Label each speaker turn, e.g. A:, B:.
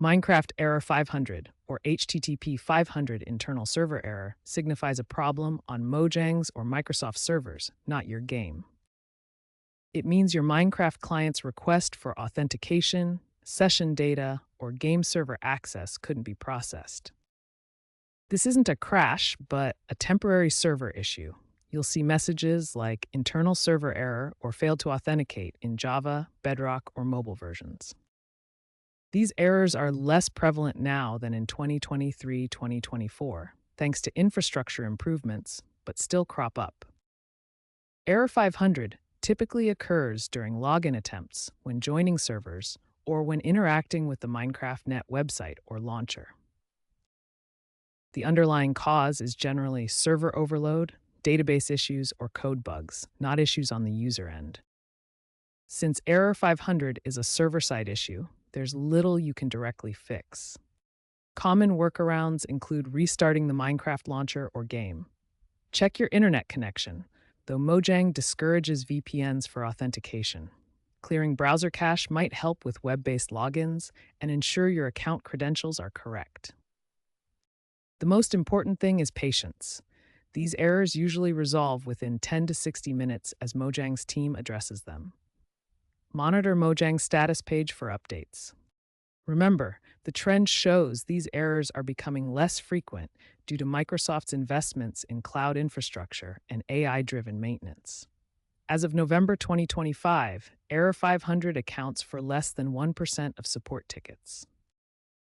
A: Minecraft Error 500, or HTTP 500 internal server error, signifies a problem on Mojang's or Microsoft servers, not your game. It means your Minecraft client's request for authentication, session data, or game server access couldn't be processed. This isn't a crash, but a temporary server issue. You'll see messages like internal server error or failed to authenticate in Java, Bedrock, or mobile versions. These errors are less prevalent now than in 2023-2024, thanks to infrastructure improvements, but still crop up. Error 500 typically occurs during login attempts, when joining servers, or when interacting with the Minecraft Net website or launcher. The underlying cause is generally server overload, database issues, or code bugs, not issues on the user end. Since Error 500 is a server-side issue, there's little you can directly fix. Common workarounds include restarting the Minecraft launcher or game. Check your internet connection, though Mojang discourages VPNs for authentication. Clearing browser cache might help with web-based logins and ensure your account credentials are correct. The most important thing is patience. These errors usually resolve within 10 to 60 minutes as Mojang's team addresses them. Monitor Mojang's status page for updates. Remember, the trend shows these errors are becoming less frequent due to Microsoft's investments in cloud infrastructure and AI-driven maintenance. As of November 2025, Error 500 accounts for less than 1% of support tickets.